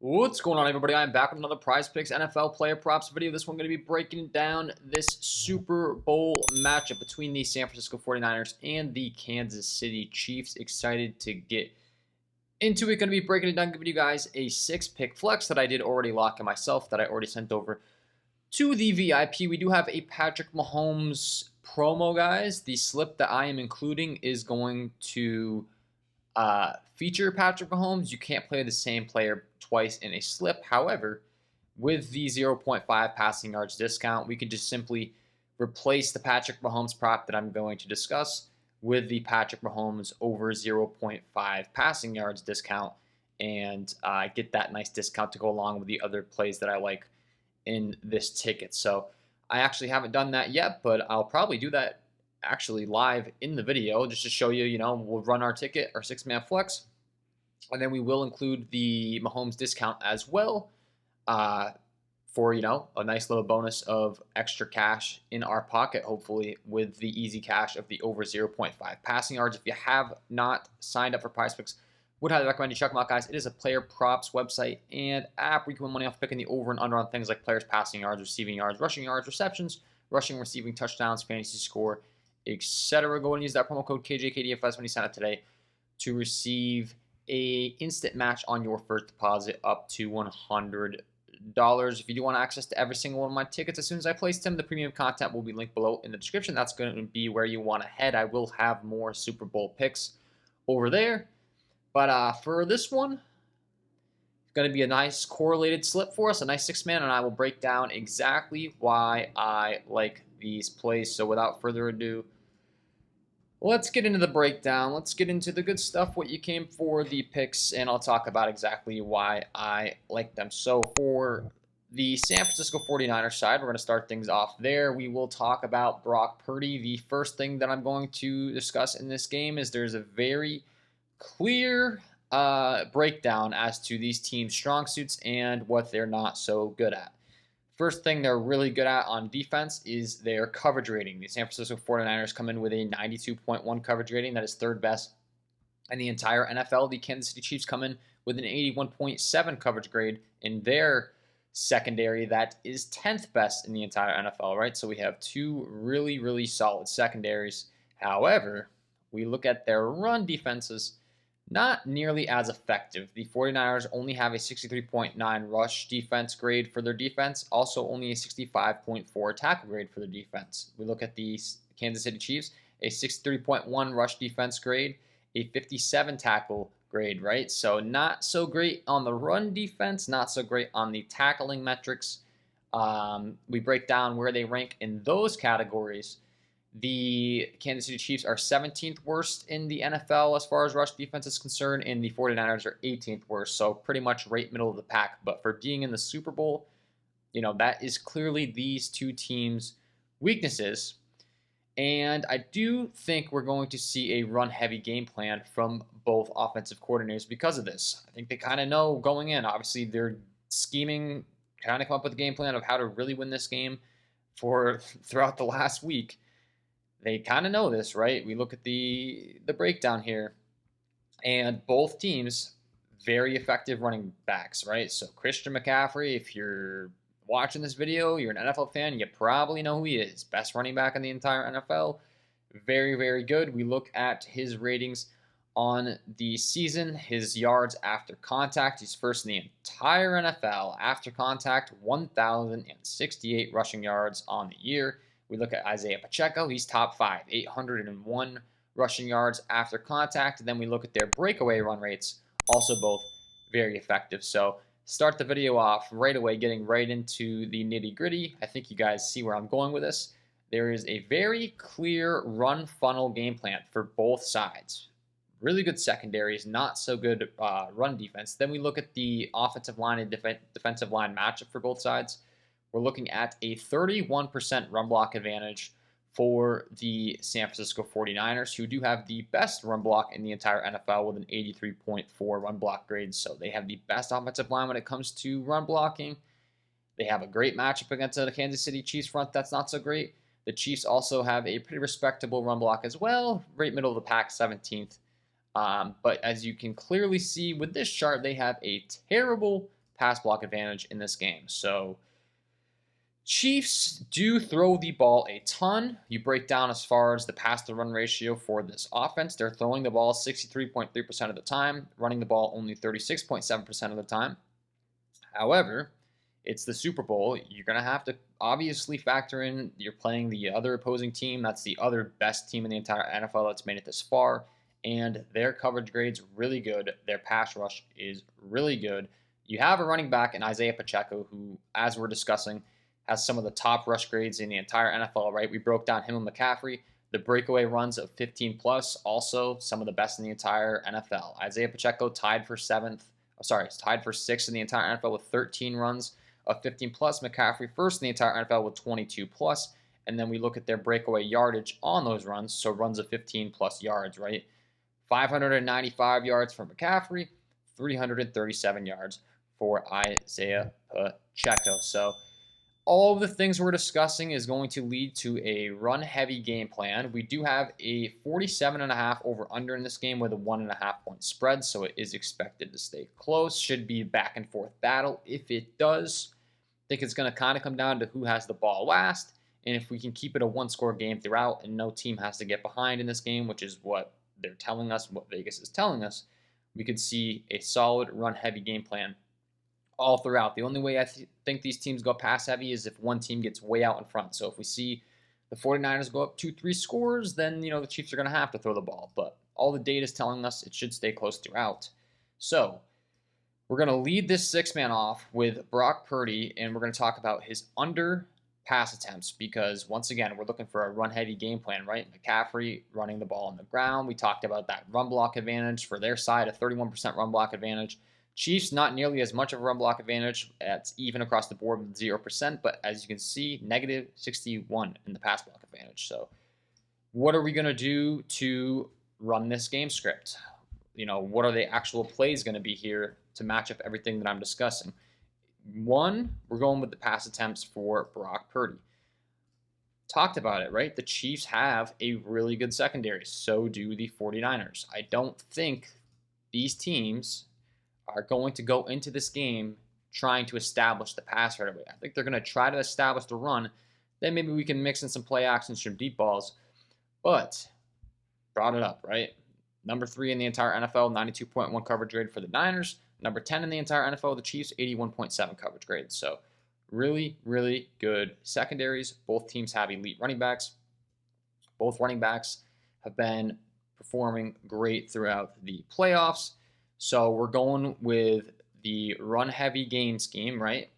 What's going on, everybody? I'm back with another Prizepicks NFL player props video. This one going to be breaking down this Super Bowl matchup between the San Francisco 49ers and the Kansas City Chiefs. Excited to get into it. Going to be breaking it down, giving you guys a 6-pick flex that I did already lock in myself, that I already sent over to the VIP. We do have a Patrick Mahomes promo, guys. The slip that I am including is going to feature Patrick Mahomes. You can't play the same player twice in a slip. However, with the 0.5 passing yards discount, we can just simply replace the Patrick Mahomes prop that I'm going to discuss with the Patrick Mahomes over 0.5 passing yards discount and get that nice discount to go along with the other plays that I like in this ticket. So I actually haven't done that yet, but I'll probably do that actually live in the video just to show you, we'll run our ticket, our 6-man flex, and then we will include the Mahomes discount as well for, a nice little bonus of extra cash in our pocket, hopefully, with the easy cash of the over 0.5 passing yards. If you have not signed up for Prizepicks, would highly recommend you check them out, guys. It is a player props website and app where you can win money off picking the over and under on things like players' passing yards, receiving yards, rushing yards, receptions, rushing, receiving touchdowns, fantasy score, etc. Go and use that promo code KJKDFS when you sign up today to receive a instant match on your first deposit up to $100. If you do want access to every single one of my tickets as soon as I place them, the premium content will be linked below in the description. That's going to be where you want to head. I will have more Super Bowl picks over there. But for this one, it's going to be a nice correlated slip for us, a nice 6-man, and I will break down exactly why I like these plays. So without further ado, let's get into the breakdown. Let's get into the good stuff, what you came for, the picks, and I'll talk about exactly why I like them. So for the San Francisco 49ers side, we're going to start things off there. We will talk about Brock Purdy. The first thing that I'm going to discuss in this game is there's a very clear breakdown as to these teams' strong suits and what they're not so good at. First thing they're really good at on defense is their coverage rating. The San Francisco 49ers come in with a 92.1 coverage rating. That is third best in the entire NFL. The Kansas City Chiefs come in with an 81.7 coverage grade in their secondary. That is 10th best in the entire NFL, right? So we have two really, really solid secondaries. However, we look at their run defenses, not nearly as effective. The 49ers only have a 63.9 rush defense grade for their defense, also only a 65.4 tackle grade for their defense. We look at the Kansas City Chiefs, a 63.1 rush defense grade, a 57 tackle grade, right? So not so great on the run defense, not so great on the tackling metrics. We break down where they rank in those categories. The Kansas City Chiefs are 17th worst in the NFL as far as rush defense is concerned, and the 49ers are 18th worst, so pretty much right middle of the pack. But for being in the Super Bowl, that is clearly these two teams' weaknesses. And I do think we're going to see a run-heavy game plan from both offensive coordinators because of this. I think they kind of know going in. Obviously, they're scheming, trying to come up with a game plan of how to really win this game throughout the last week. They kind of know this, right? We look at the breakdown here, and both teams, very effective running backs, right? So Christian McCaffrey, if you're watching this video, you're an NFL fan, you probably know who he is. Best running back in the entire NFL. Very, very good. We look at his ratings on the season, his yards after contact. He's first in the entire NFL after contact, 1,068 rushing yards on the year. We look at Isaiah Pacheco. He's top 5, 801 rushing yards after contact. And then we look at their breakaway run rates, also both very effective. So start the video off right away, getting right into the nitty-gritty. I think you guys see where I'm going with this. There is a very clear run funnel game plan for both sides. Really good secondaries, not so good run defense. Then we look at the offensive line and defensive line matchup for both sides. We're looking at a 31% run block advantage for the San Francisco 49ers, who do have the best run block in the entire NFL with an 83.4 run block grade. So they have the best offensive line when it comes to run blocking. They have a great matchup against the Kansas City Chiefs front that's not so great. The Chiefs also have a pretty respectable run block as well, right middle of the pack, 17th. But as you can clearly see with this chart, they have a terrible pass block advantage in this game. So Chiefs do throw the ball a ton. You break down as far as the pass to run ratio for this offense. They're throwing the ball 63.3% of the time, running the ball only 36.7% of the time. However, it's the Super Bowl. You're going to have to obviously factor in you're playing the other opposing team. That's the other best team in the entire NFL that's made it this far. And their coverage grade's really good. Their pass rush is really good. You have a running back in Isaiah Pacheco who, as we're discussing, has some of the top rush grades in the entire NFL, right? We broke down him and McCaffrey. The breakaway runs of 15 plus, also some of the best in the entire NFL. Isaiah Pacheco tied for sixth in the entire NFL with 13 runs of 15 plus. McCaffrey first in the entire NFL with 22 plus. And then we look at their breakaway yardage on those runs, so runs of 15 plus yards, right? 595 yards for McCaffrey, 337 yards for Isaiah Pacheco. So all of the things we're discussing is going to lead to a run-heavy game plan. We do have a 47.5 over-under in this game with a 1.5 point spread, so it is expected to stay close. Should be a back-and-forth battle. If it does, I think it's going to kind of come down to who has the ball last, and if we can keep it a one-score game throughout and no team has to get behind in this game, which is what they're telling us, what Vegas is telling us, we could see a solid run-heavy game plan all throughout. The only way I think these teams go pass heavy is if one team gets way out in front. So if we see the 49ers go up 2-3 scores, then the Chiefs are going to have to throw the ball. But all the data is telling us it should stay close throughout. So we're going to lead this six-man off with Brock Purdy, and we're going to talk about his under pass attempts because, once again, we're looking for a run-heavy game plan, right? McCaffrey running the ball on the ground. We talked about that run block advantage for their side, a 31% run block advantage. Chiefs, not nearly as much of a run block advantage. It's even across the board with 0%, but as you can see, negative 61 in the pass block advantage. So what are we going to do to run this game script? What are the actual plays going to be here to match up everything that I'm discussing? One, we're going with the pass attempts for Brock Purdy. Talked about it, right? The Chiefs have a really good secondary. So do the 49ers. I don't think these teams are going to go into this game trying to establish the pass right away. I think they're going to try to establish the run. Then maybe we can mix in some play actions, some deep balls. But brought it up, right? Number 3 in the entire NFL, 92.1 coverage grade for the Niners. Number 10 in the entire NFL, the Chiefs, 81.7 coverage grade. So really, really good secondaries. Both teams have elite running backs. Both running backs have been performing great throughout the playoffs. So we're going with the run-heavy game scheme, right?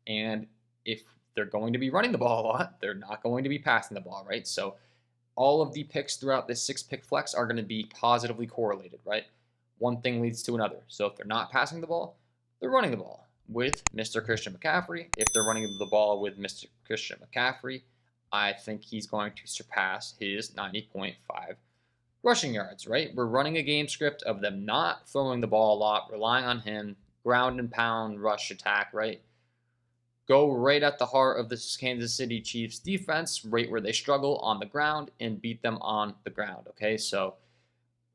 And if they're going to be running the ball a lot, they're not going to be passing the ball, right? So all of the picks throughout this 6-pick flex are going to be positively correlated, right? One thing leads to another. So if they're not passing the ball, they're running the ball with Mr. Christian McCaffrey. If they're running the ball with Mr. Christian McCaffrey, I think he's going to surpass his 90.5 rushing yards, right? We're running a game script of them not throwing the ball a lot, relying on him, ground and pound rush attack, right? Go right at the heart of this Kansas City Chiefs defense, right where they struggle on the ground, and beat them on the ground, okay? So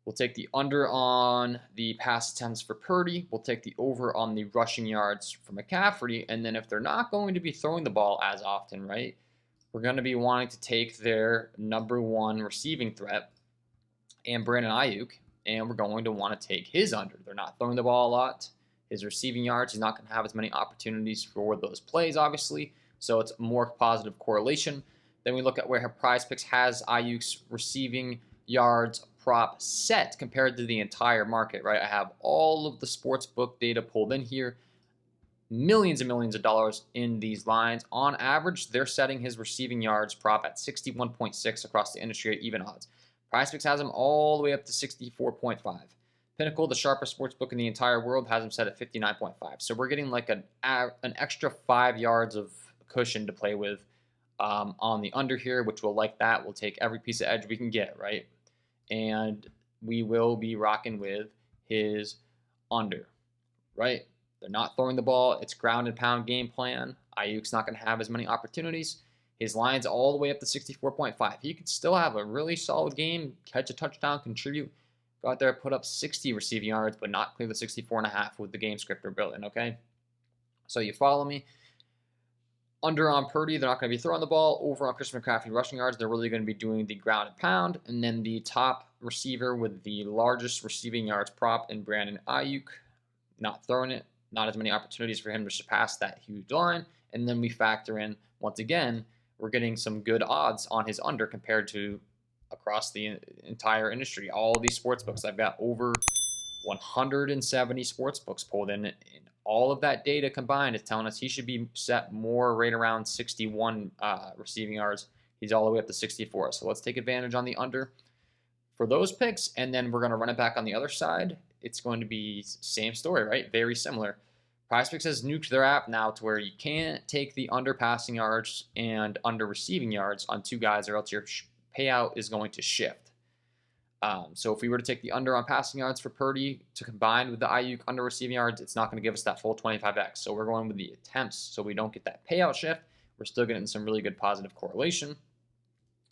we'll take the under on the pass attempts for Purdy. We'll take the over on the rushing yards for McCaffrey. And then if they're not going to be throwing the ball as often, right, we're going to be wanting to take their number 1 receiving threat, and Brandon Ayuk, and we're going to want to take his under. They're not throwing the ball a lot. His receiving yards, he's not going to have as many opportunities for those plays, obviously, so it's a more positive correlation. Then we look at where Prizepicks has Ayuk's receiving yards prop set compared to the entire market, right? I have all of the sportsbook data pulled in here. Millions and millions of dollars in these lines. On average, they're setting his receiving yards prop at 61.6 across the industry at even odds. Prizepicks has him all the way up to 64.5. Pinnacle, the sharpest sportsbook in the entire world, has him set at 59.5. So we're getting like an extra 5 yards of cushion to play with on the under here, which we'll like that. We'll take every piece of edge we can get, right? And we will be rocking with his under, right? They're not throwing the ball. It's ground and pound game plan. Ayuk's not going to have as many opportunities. His line's all the way up to 64.5. He could still have a really solid game, catch a touchdown, contribute, go out there, put up 60 receiving yards, but not clear the 64.5 with the game script they're building, okay? So you follow me. Under on Purdy, they're not going to be throwing the ball. Over on Christian McCaffrey rushing yards, they're really going to be doing the ground and pound. And then the top receiver with the largest receiving yards prop in Brandon Ayuk, not throwing it, not as many opportunities for him to surpass that huge line. And then we factor in, once again, we're getting some good odds on his under compared to across the entire industry. All of these sports books, I've got over 170 sports books pulled in. All of that data combined is telling us he should be set more right around 61 receiving yards. He's all the way up to 64. So let's take advantage on the under for those picks, and then we're going to run it back on the other side. It's going to be same story, right? Very similar. Prizepicks has nuked their app now to where you can't take the under passing yards and under receiving yards on two guys, or else your payout is going to shift. So if we were to take the under on passing yards for Purdy to combine with the Ayuk under receiving yards, it's not going to give us that full 25x. So we're going with the attempts so we don't get that payout shift. We're still getting some really good positive correlation.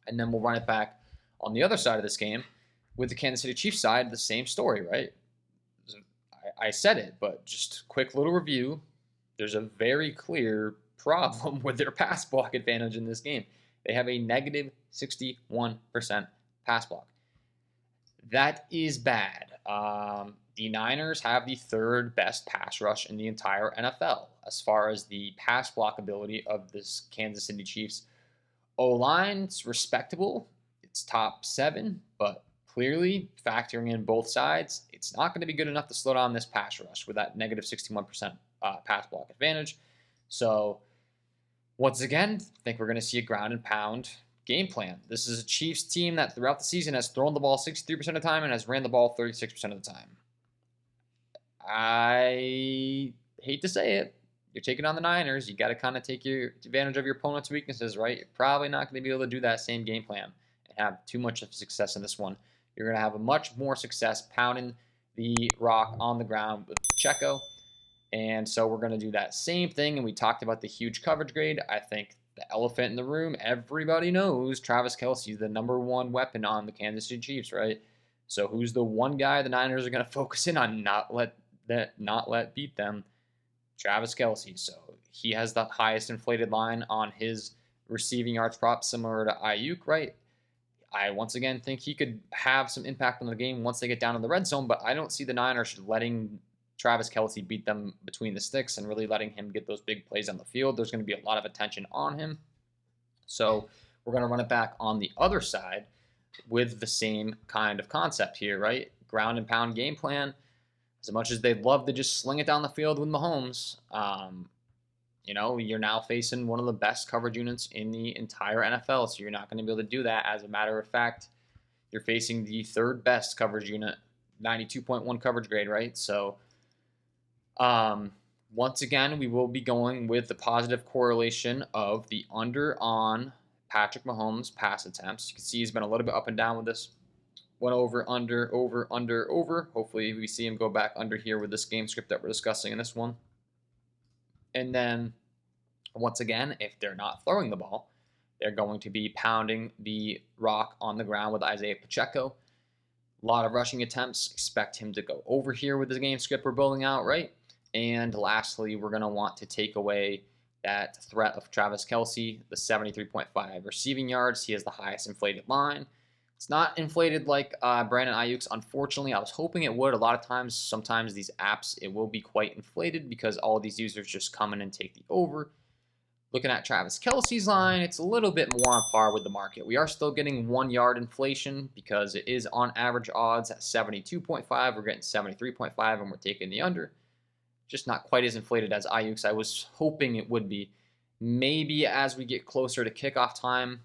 And then we'll run it back on the other side of this game with the Kansas City Chiefs side, the same story, right? I said it, but just quick little review. There's a very clear problem with their pass block advantage in this game. They have a negative 61% pass block. That is bad. The Niners have the third best pass rush in the entire NFL as far as the pass block ability of this Kansas City Chiefs. O-line's respectable. It's top 7, but clearly factoring in both sides, it's not going to be good enough to slow down this pass rush with that negative 61% pass block advantage. So once again, I think we're going to see a ground and pound game plan. This is a Chiefs team that throughout the season has thrown the ball 63% of the time and has ran the ball 36% of the time. I hate to say it. You're taking on the Niners. You got to kind of take your advantage of your opponent's weaknesses, right? You're probably not going to be able to do that same game plan and have too much of success in this one. You're going to have a much more success pounding the rock on the ground with Pacheco. And so we're going to do that same thing. And we talked about the huge coverage grade. I think the elephant in the room, everybody knows Travis Kelce is the #1 weapon on the Kansas City Chiefs, right? So who's the one guy the Niners are going to focus in on, not let beat them? Travis Kelce. So he has the highest inflated line on his receiving yards prop, similar to Ayuk, right? I once again think he could have some impact on the game once they get down in the red zone, but I don't see the Niners letting Travis Kelce beat them between the sticks and really letting him get those big plays on the field. There's going to be a lot of attention on him. So we're going to run it back on the other side with the same kind of concept here, right? Ground and pound game plan. As much as they'd love to just sling it down the field with Mahomes, you're now facing one of the best coverage units in the entire NFL, so you're not going to be able to do that. As a matter of fact, you're facing the third best coverage unit, 92.1 coverage grade, right? So once again, we will be going with the positive correlation of the under on Patrick Mahomes' pass attempts. You can see he's been a little bit up and down with this. Went over, under, over, under, over. Hopefully we see him go back under here with this game script that we're discussing in this one. And then, once again, if they're not throwing the ball, they're going to be pounding the rock on the ground with Isaiah Pacheco. A lot of rushing attempts. Expect him to go over here with the game script we're building out, right? And lastly, we're going to want to take away that threat of Travis Kelce, the 73.5 receiving yards. He has the highest inflated line. It's not inflated like Brandon Ayuk's. Unfortunately, I was hoping it would. A lot of times, sometimes these apps, it will be quite inflated because all of these users just come in and take the over. Looking at Travis Kelce's line, it's a little bit more on par with the market. We are still getting 1 yard inflation because it is on average odds at 72.5. We're getting 73.5 and we're taking the under. Just not quite as inflated as Ayuk's. I was hoping it would be. Maybe as we get closer to kickoff time,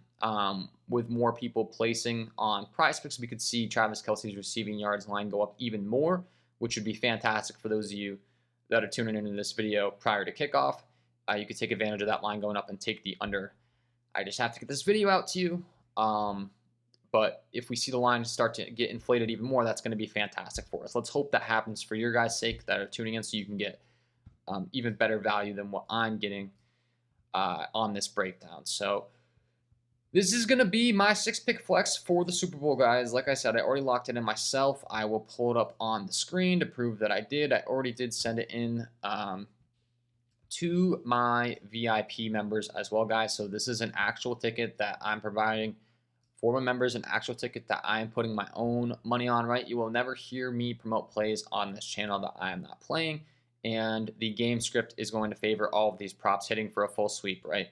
with more people placing on Prizepicks, we could see Travis Kelce's receiving yards line go up even more, which would be fantastic for those of you that are tuning into this video prior to kickoff. You could take advantage of that line going up and take the under. I just have to get this video out to you. But if we see the line start to get inflated even more, that's going to be fantastic for us. Let's hope that happens for your guys' sake that are tuning in so you can get even better value than what I'm getting on this breakdown. So this is going to be my 6-pick flex for the Super Bowl, guys. Like I said, I already locked it in myself. I will pull it up on the screen to prove that I did. I already did send it in to my VIP members as well, guys. So this is an actual ticket that I'm providing for my members, an actual ticket that I am putting my own money on, right? You will never hear me promote plays on this channel that I am not playing. And the game script is going to favor all of these props hitting for a full sweep, right?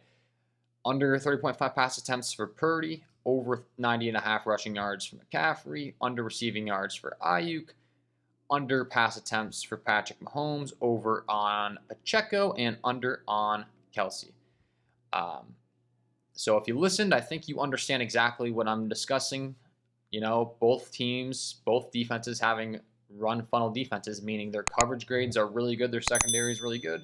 Under 30.5 pass attempts for Purdy, over 90.5 rushing yards for McCaffrey, under receiving yards for Ayuk, under pass attempts for Patrick Mahomes, over on Pacheco, and under on Kelsey. So if you listened, I think you understand exactly what I'm discussing. You know, both teams, both defenses having run funnel defenses, meaning their coverage grades are really good, their secondary is really good.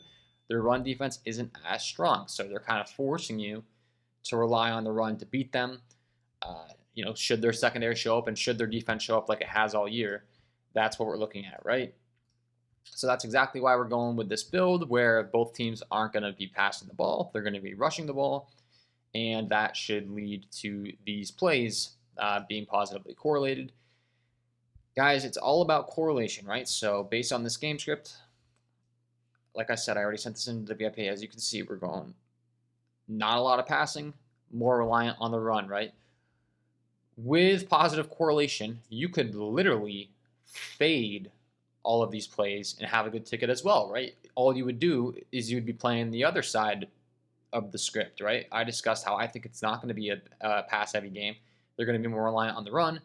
Their run defense isn't as strong, so they're kind of forcing you to rely on the run to beat them. You know, should their secondary show up and should their defense show up like it has all year, that's what we're looking at, right? So that's exactly why we're going with this build where both teams aren't going to be passing the ball. They're going to be rushing the ball, and that should lead to these plays being positively correlated. Guys, it's all about correlation, right? So based on this game script, like I said, I already sent this into the VIP. As you can see, we're going not a lot of passing, more reliant on the run, right? With positive correlation, you could literally fade all of these plays and have a good ticket as well, right? All you would do is you'd be playing the other side of the script, right? I discussed how I think it's not going to be a pass-heavy game. They're going to be more reliant on the run.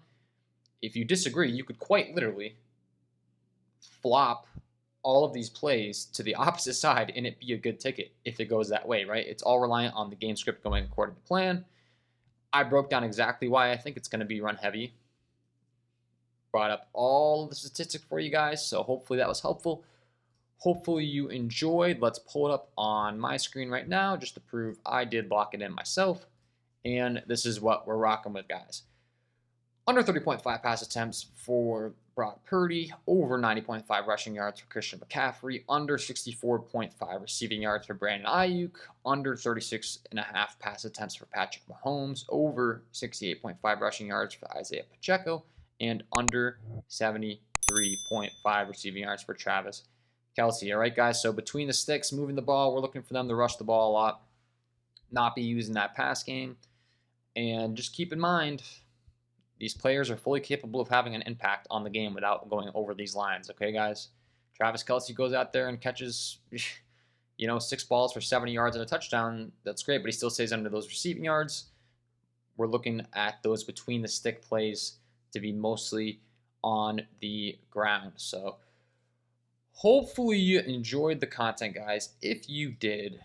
If you disagree, you could quite literally flop all of these plays to the opposite side and it be a good ticket if it goes that way, right? It's all reliant on the game script going according to plan. I broke down exactly why I think it's going to be run heavy. Brought up all the statistics for you guys, so hopefully that was helpful. Hopefully you enjoyed. Let's pull it up on my screen right now just to prove I did lock it in myself. And this is what we're rocking with, guys. Under 30.5 pass attempts for Brock Purdy, over 90.5 rushing yards for Christian McCaffrey, under 64.5 receiving yards for Brandon Ayuk, under 36.5 pass attempts for Patrick Mahomes, over 68.5 rushing yards for Isaiah Pacheco, and under 73.5 receiving yards for Travis Kelsey. All right, guys, so between the sticks, moving the ball, we're looking for them to rush the ball a lot, not be using that pass game. And just keep in mind, these players are fully capable of having an impact on the game without going over these lines, okay, guys? Travis Kelsey goes out there and catches, 6 balls for 70 yards and a touchdown. That's great, but he still stays under those receiving yards. We're looking at those between the stick plays to be mostly on the ground. So hopefully you enjoyed the content, guys. If you did,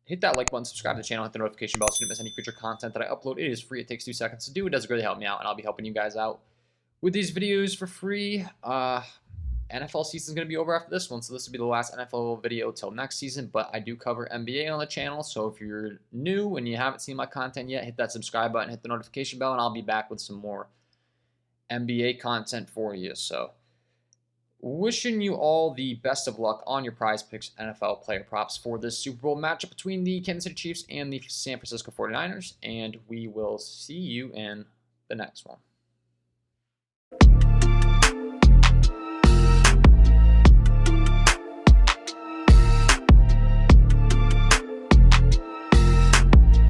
hit that like button, subscribe to the channel, hit the notification bell so you don't miss any future content that I upload. It is free. It takes 2 seconds to do. It does really help me out, and I'll be helping you guys out with these videos for free. NFL season is going to be over after this one, so this will be the last NFL video till next season, but I do cover NBA on the channel, so if you're new and you haven't seen my content yet, hit that subscribe button, hit the notification bell, and I'll be back with some more NBA content for you. So wishing you all the best of luck on your Prizepicks NFL player props for this Super Bowl matchup between the Kansas City Chiefs and the San Francisco 49ers, and we will see you in the next one.